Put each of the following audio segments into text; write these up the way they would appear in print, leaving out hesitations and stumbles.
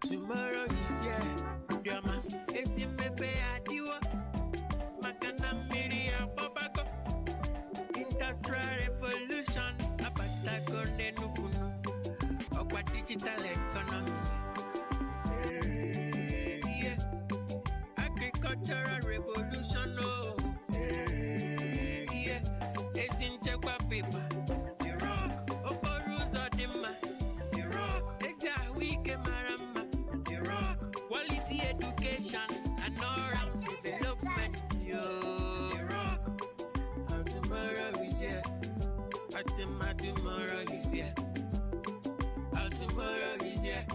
tomorrow is here. Diama, esi mepe adiwa. Makana miri ababago. Industrial revolution. Abata konde nukunu. Okwa digital economy. Yeah. Agricultural revolution. Oh. Yeah. Esinche kwa paper. The rock. Oporus odima. The rock. Esia wike marama. The rock. Quality education and all-round development. Yo. The rock. Our tomorrow is here. My tomorrow is here. Our tomorrow is here.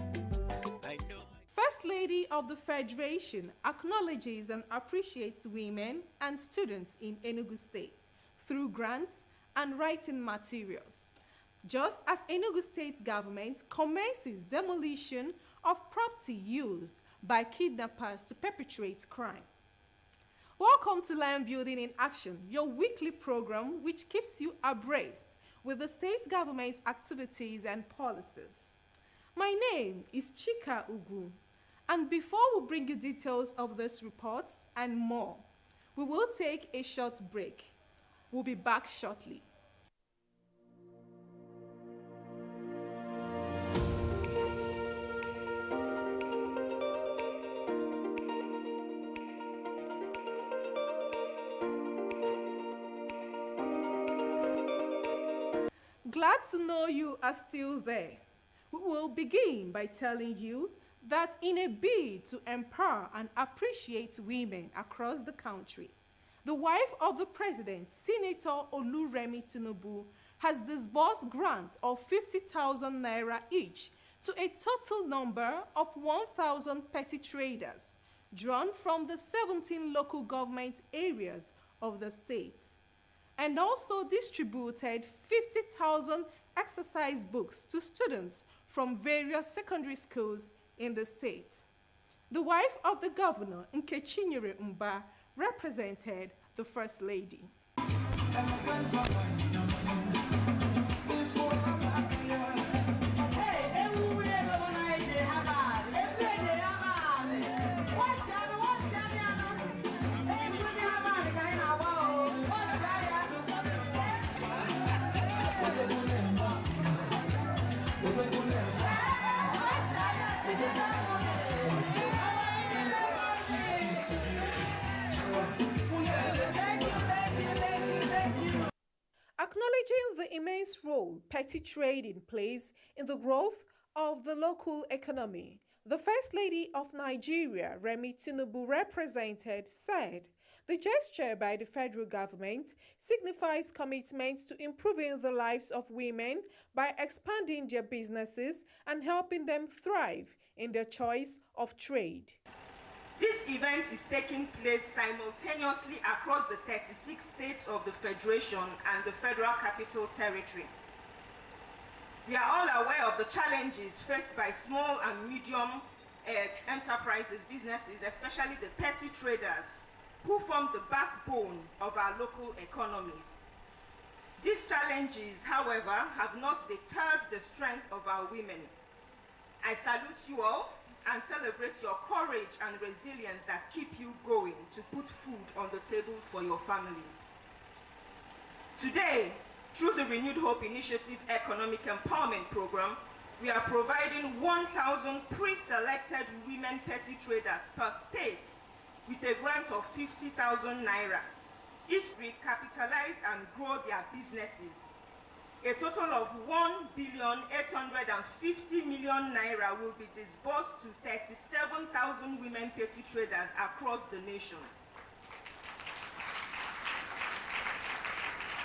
I know. First Lady of the Federation acknowledges and appreciates women and students in Enugu State through grants and writing materials, just as Enugu State government commences demolition of property used by kidnappers to perpetrate crime. Welcome to Lion Building in Action, your weekly program which keeps you abreast with the state government's activities and policies. My name is Chika Ugu, and before we bring you details of these reports and more, we will take a short break. We'll be back shortly. Glad to know you are still there. We will begin by telling you that in a bid to empower and appreciate women across the country, the wife of the president, Senator Oluremi Tinubu, has disbursed grants of 50,000 naira each to a total number of 1,000 petty traders drawn from the 17 local government areas of the state, and also distributed 50,000 exercise books to students from various secondary schools in the state. The wife of the governor, Nkechinyere Mba, represented the First Lady. Acknowledging the immense role petty trading plays in the growth of the local economy, the First Lady of Nigeria, Remi Tinubu, represented, said the gesture by the federal government signifies commitment to improving the lives of women by expanding their businesses and helping them thrive in their choice of trade. This event is taking place simultaneously across the 36 states of the Federation and the Federal Capital Territory. We are all aware of the challenges faced by small and medium enterprises, businesses, especially the petty traders, who form the backbone of our local economies. These challenges, however, have not deterred the strength of our women. I salute you all and celebrate your courage and resilience that keep you going to put food on the table for your families. Today, through the Renewed Hope Initiative Economic Empowerment Program, we are providing 1,000 pre-selected women petty traders per state with a grant of 50,000 naira. Each recapitalize and grow their businesses. A total of 1,850,000,000 naira will be disbursed to 37,000 women petty traders across the nation.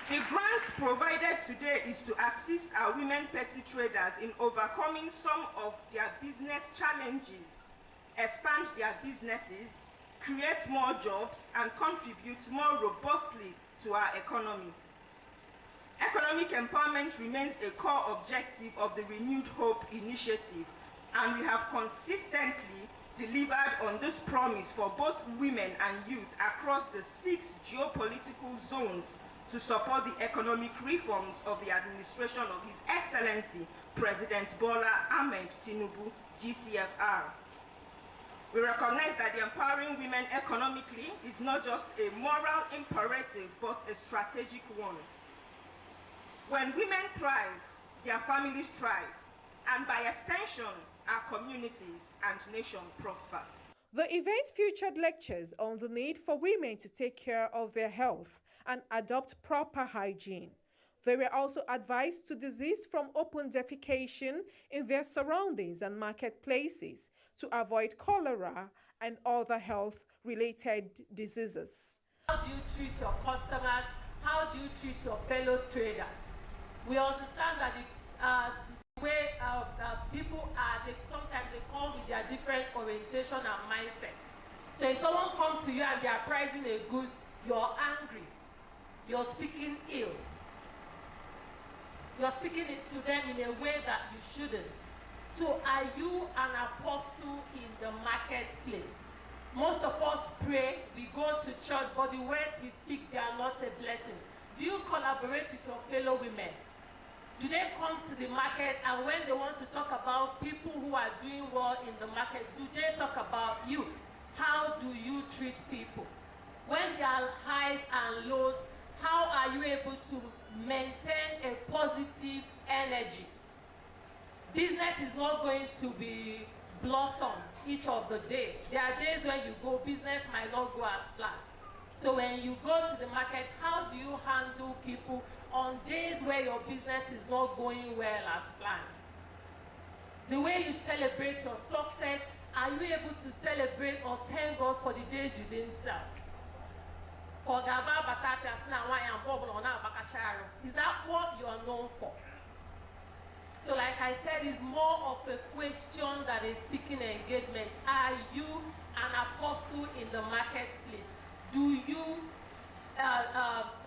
The grant provided today is to assist our women petty traders in overcoming some of their business challenges, expand their businesses, create more jobs, and contribute more robustly to our economy. Economic empowerment remains a core objective of the Renewed Hope Initiative, and we have consistently delivered on this promise for both women and youth across the 6 geopolitical zones to support the economic reforms of the administration of His Excellency, President Bola Ahmed Tinubu, GCFR. We recognize that the empowering women economically is not just a moral imperative, but a strategic one. When women thrive, their families thrive, and by extension, our communities and nation prosper. The event featured lectures on the need for women to take care of their health and adopt proper hygiene. They were also advised to desist from open defecation in their surroundings and marketplaces to avoid cholera and other health-related diseases. How do you treat your customers? How do you treat your fellow traders? We understand that the way people are, sometimes they come with their different orientation and mindset. So if someone comes to you and they are pricing a goods, you're angry, you're speaking ill. You're speaking it to them in a way that you shouldn't. So are you an apostle in the marketplace? Most of us pray, we go to church, but the words we speak, they are not a blessing. Do you collaborate with your fellow women? Do they come to the market, and when they want to talk about people who are doing well in the market, do they talk about you? How do you treat people? When there are highs and lows, how are you able to maintain a positive energy? Business is not going to be blossom each of the day. There are days when you go, business might not go as planned. So when you go to the market, how do you handle people on days where your business is not going well as planned? The way you celebrate your success, are you able to celebrate or thank God for the days you didn't sell? Is that what you are known for? So like I said, it's more of a question than a speaking engagement. Are you an apostle in the marketplace? Do you,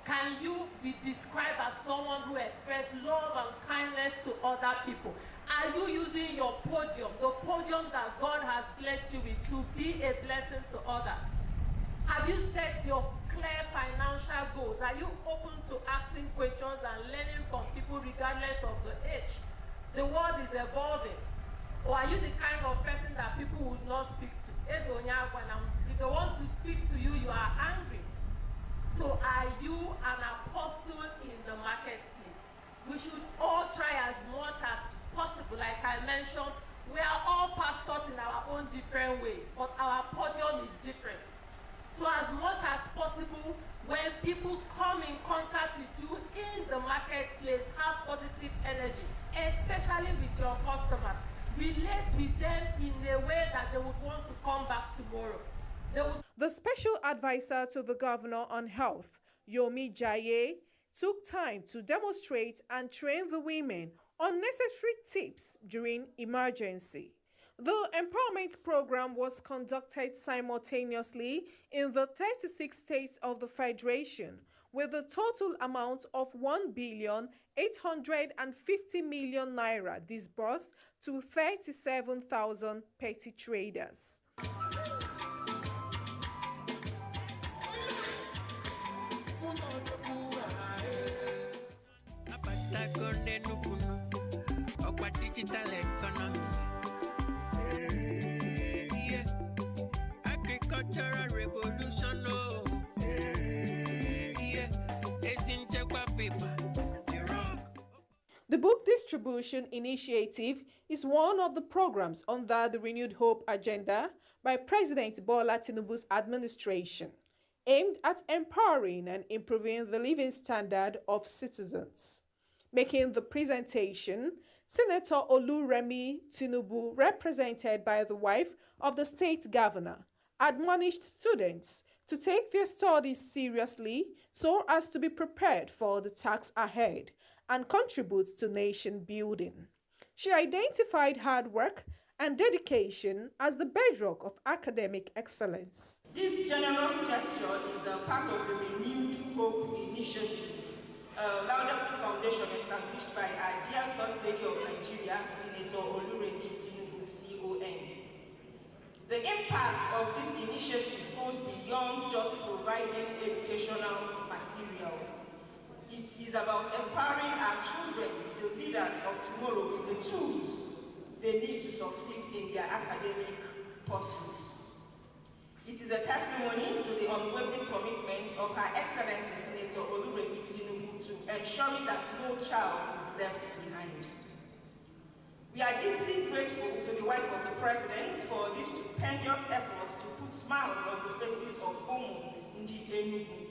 can you be described as someone who expresses love and kindness to other people? Are you using your podium, the podium that God has blessed you with, to be a blessing to others? Have you set your clear financial goals? Are you open to asking questions and learning from people regardless of the age? The world is evolving. Or are you the kind of person that people would not speak to? If they want to speak to you, you are angry. So are you an apostle in the marketplace? We should all try as much as possible. Like I mentioned, we are all pastors in our own different ways, but our podium is different. So as much as possible, when people come in contact with you in the marketplace, have positive energy, especially with your customers. Relate with them in a way that they would want to come back tomorrow. The special advisor to the governor on health, Yomi Jaye, took time to demonstrate and train the women on necessary tips during emergency. The empowerment program was conducted simultaneously in the 36 states of the Federation, with a total amount of 1,850,000,000 naira disbursed to 37,000 petty traders. Digital economy. Agricultural revolution. The book distribution initiative is one of the programs under the Renewed Hope agenda by President Bola Tinubu's administration, aimed at empowering and improving the living standard of citizens. Making the presentation, Senator Oluremi Tinubu, represented by the wife of the state governor, admonished students to take their studies seriously so as to be prepared for the task ahead and contribute to nation building. She identified hard work and dedication as the bedrock of academic excellence. This generous gesture is a part of the Renewed Hope initiative, Laudato Foundation established by our dear First Lady of Nigeria, Senator Oluremi Tinubu, CON. The impact of this initiative goes beyond just providing educational materials. It is about empowering our children, the leaders of tomorrow, with the tools they need to succeed in their academic pursuits. It is a testimony to the unwavering commitment of Her Excellency Senator Enugu to ensuring that no child is left behind. We are deeply grateful to the wife of the President for this stupendous effort to put smiles on the faces of Omo, indeed Enugu.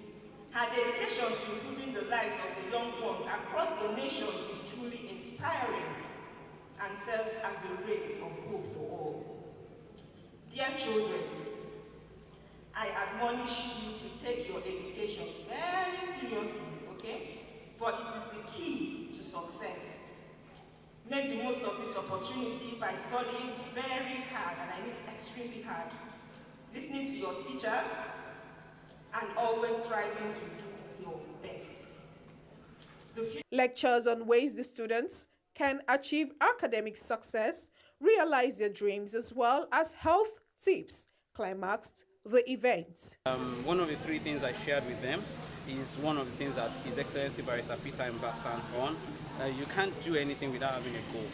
Her dedication to improving the lives of the young ones across the nation is truly inspiring and serves as a ray of hope for all. Dear children, I admonish you to take your education very seriously, okay? For it is the key to success. Make the most of this opportunity by studying very hard, and I mean extremely hard, listening to your teachers, and always striving to do your best. Lectures on ways the students can achieve academic success, realize their dreams, as well as health tips climaxed the event. One of the three things I shared with them is one of the things that His Excellency Barrister Peter Mbah stands on. You can't do anything without having a goal.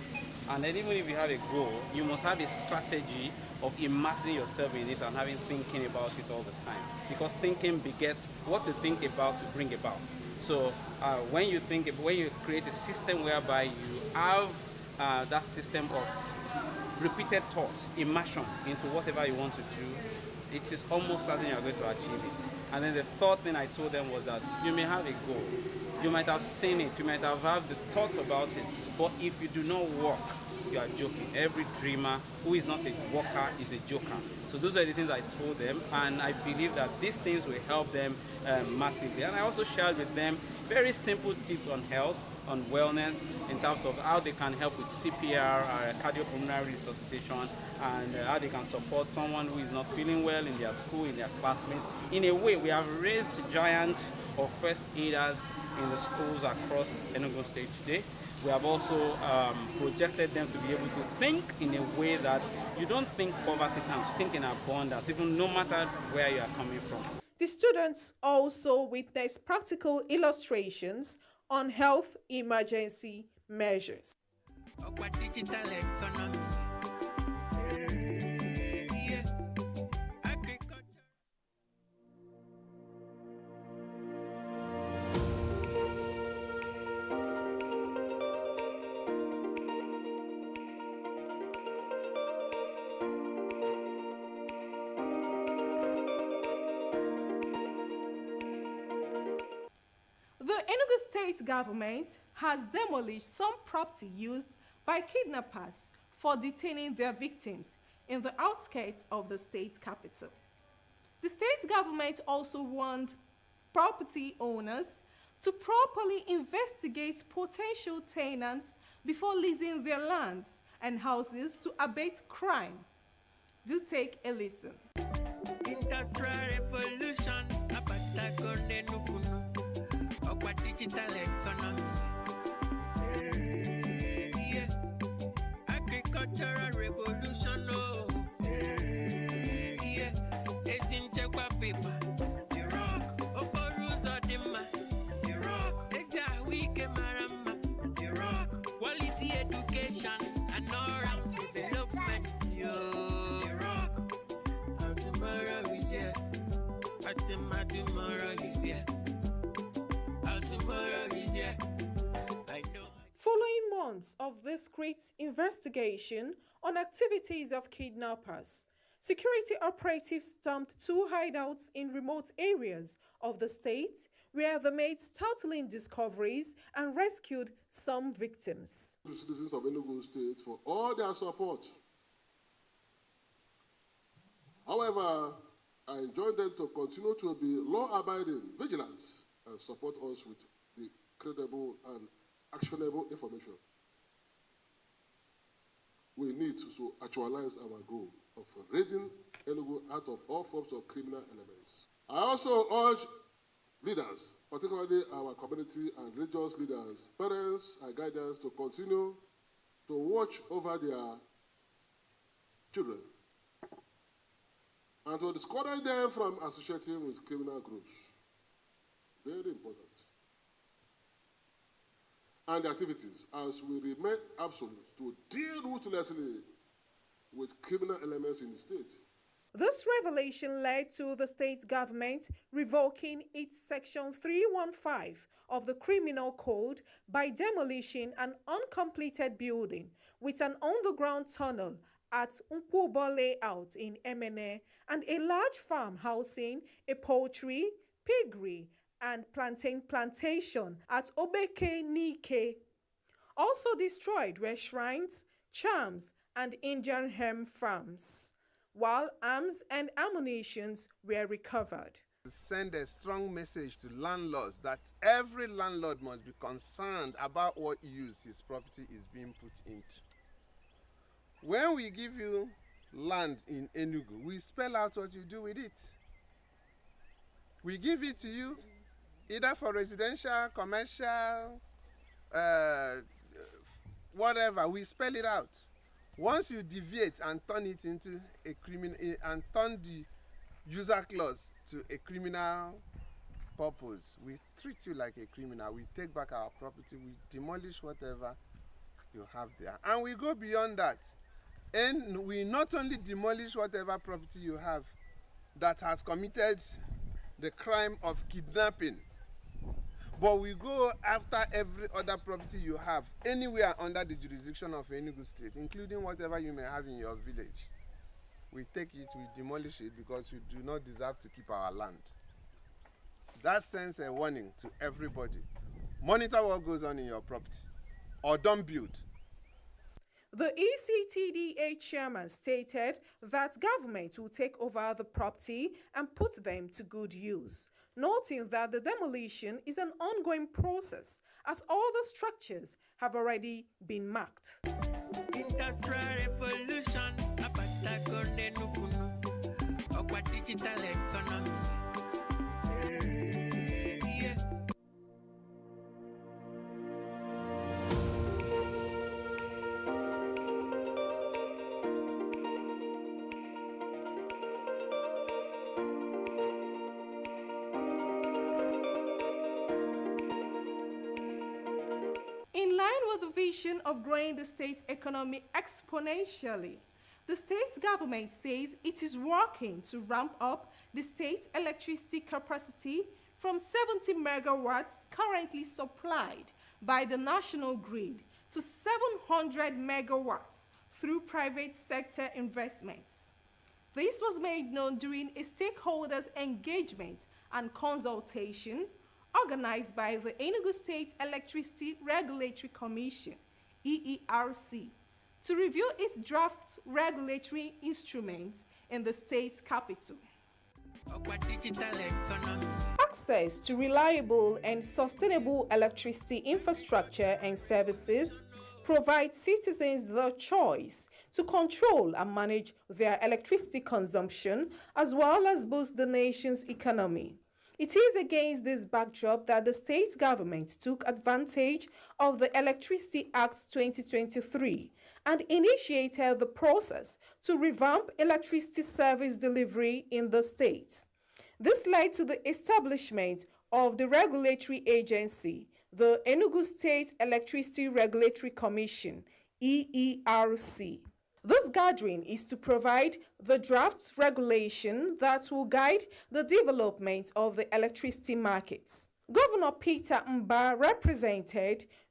And then even if you have a goal, you must have a strategy of immersing yourself in it and having thinking about it all the time. Because thinking begets what you think about to bring about. So when you create a system whereby you have that system of repeated thought, immersion into whatever you want to do, it is almost certain you are going to achieve it. And then the third thing I told them was that you may have a goal. You might have seen it, you might have had the thought about it, but if you do not work, you are joking. Every dreamer who is not a worker is a joker. So those are the things I told them, and I believe that these things will help them massively. And I also shared with them very simple tips on health, on wellness, in terms of how they can help with CPR, cardiopulmonary resuscitation, and how they can support someone who is not feeling well in their school, in their classmates. In a way, we have raised giants of first aiders in the schools across Enugu State today. We have also projected them to be able to think in a way that you don't think poverty times, you think in abundance, even no matter where you are coming from. The students also witnessed practical illustrations on health emergency measures. Digital economy. Yeah. Agriculture. The Enugu state government has demolished some property used by kidnappers for detaining their victims in the outskirts of the state capital. The state government also warned property owners to properly investigate potential tenants before leasing their lands and houses to abate crime. Do take a listen. Industrial revolution. Digital economy. Yeah. Agricultural revolution. Oh. Yeah. Esinchekwa paper. The rock. Oboruzo dima. The rock. Eziahwike marama. The rock. Quality education and all-round development. Yo. The rock. And tomorrow is here. Tomorrow is here. Following months of this great investigation on activities of kidnappers, security operatives stormed two hideouts in remote areas of the state where they made startling discoveries and rescued some victims. The citizens of Enugu State for all their support. However, I enjoin them to continue to be law-abiding, vigilant, and support us with the credible and actionable information we need to actualize our goal of raiding Enugu out of all forms of criminal elements. I also urge leaders, particularly our community and religious leaders, parents and guardians, to continue to watch over their children and to discourage them from associating with criminal groups. Very important. and activities as we remain absolute to deal ruthlessly with criminal elements in the state. This revelation led to the state government revoking its Section 315 of the Criminal Code by demolishing an uncompleted building with an on-the-ground tunnel at Nkwobo layout in Emene and a large farm housing a poultry, piggery, and plantain plantation at Obeke Nike. Also destroyed were shrines, charms, and Indian hemp farms, while arms and ammunition were recovered. Send a strong message to landlords that every landlord must be concerned about what use his property is being put into. When we give you land in Enugu, we spell out what you do with it. We give it to you either for residential, commercial, whatever, we spell it out. Once you deviate and turn it into a criminal, and turn the user clause to a criminal purpose, we treat you like a criminal. We take back our property, we demolish whatever you have there. And we go beyond that. And we not only demolish whatever property you have that has committed the crime of kidnapping, but we go after every other property you have anywhere under the jurisdiction of Enugu State, including whatever you may have in your village. We take it, we demolish it because you do not deserve to keep our land. That sends a warning to everybody. Monitor what goes on in your property or don't build. The ECTDA chairman stated that government will take over the property and put them to good use, noting that the demolition is an ongoing process as all the structures have already been marked. Industrial revolution, digital economy. In line with the vision of growing the state's economy exponentially, the state government says it is working to ramp up the state's electricity capacity from 70 megawatts currently supplied by the national grid to 700 megawatts through private sector investments. This was made known during a stakeholders' engagement and consultation organized by the Enugu State Electricity Regulatory Commission, EERC, to review its draft regulatory instruments in the state's capital. Access to reliable and sustainable electricity infrastructure and services provide citizens the choice to control and manage their electricity consumption as well as boost the nation's economy. It is against this backdrop that the state government took advantage of the Electricity Act 2023 and initiated the process to revamp electricity service delivery in the state. This led to the establishment of the regulatory agency, the Enugu State Electricity Regulatory Commission, EERC. This gathering is to provide the draft regulation that will guide the development of the electricity markets. Governor Peter Mba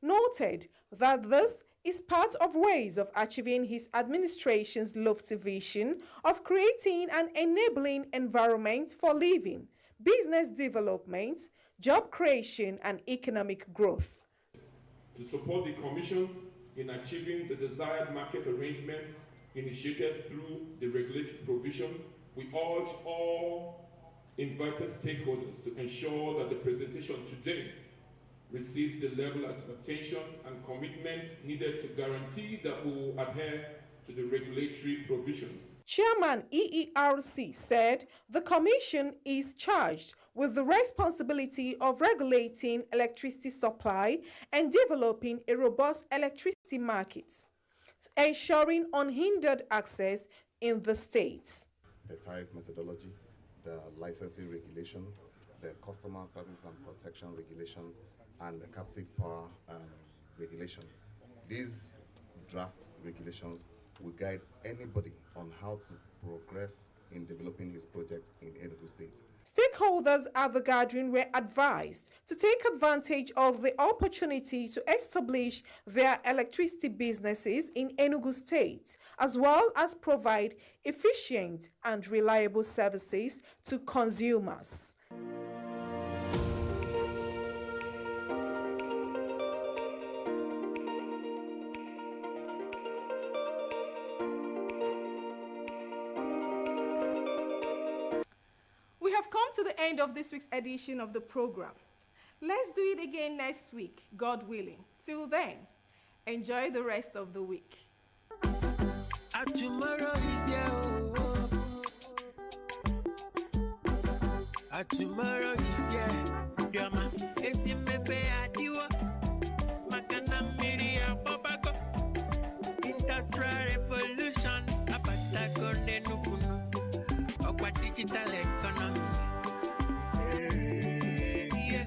noted that this is part of ways of achieving his administration's lofty vision of creating an enabling environment for living, business development, job creation, and economic growth. To support the Commission in achieving the desired market arrangements initiated through the regulatory provision, we urge all invited stakeholders to ensure that the presentation today receives the level of attention and commitment needed to guarantee that we will adhere to the regulatory provisions. Chairman EERC said the Commission is charged with the responsibility of regulating electricity supply and developing a robust electricity market, ensuring unhindered access in the states. The tariff methodology, the licensing regulation, the customer service and protection regulation, and the captive power regulation. These draft regulations will guide anybody on how to progress in developing his project in Enugu State. Stakeholders at the gathering were advised to take advantage of the opportunity to establish their electricity businesses in Enugu State, as well as provide efficient and reliable services to consumers. We have come to the end of this week's edition of the program. Let's do it again next week, God willing. Till then, enjoy the rest of the week. Tomorrow is here. Tomorrow is here. Diama, esimepe adiwo. Makana miria babako. Industrial revolution. Apatako nenukunu. Okwa digital economy. Yeah.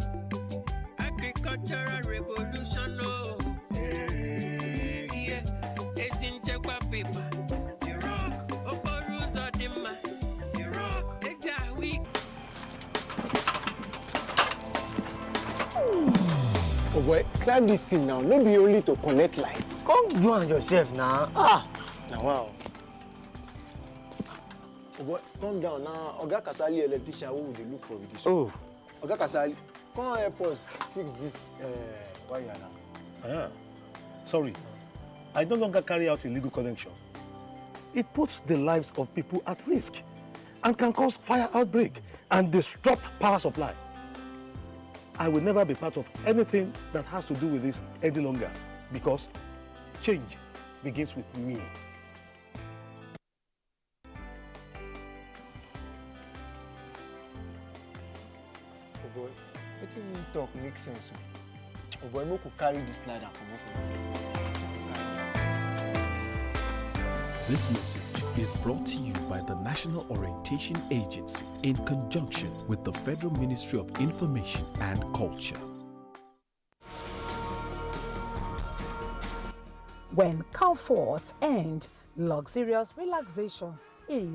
Agricultural revolution. Oh. Yeah. Esinchekwa paper. The rock. Oporus odima. The rock. Eziawi. Oh boy, climb this thing now. No be only to connect lights. Come you and yourself now. Now wow. Oh boy, calm down now. Oga Kasali electrician who will look for with this. Oh. Oga Kasali, come help us fix this wire now. Sorry. I no longer carry out illegal connection. It puts the lives of people at risk and can cause fire outbreak and disrupt power supply. I will never be part of anything that has to do with this any longer because change begins with me. Oh boy, wetin him talk make sense. Oh boy, make we carry this ladder comot from here. This message is brought to you by the National Orientation Agency in conjunction with the Federal Ministry of Information and Culture. When comfort and luxurious relaxation is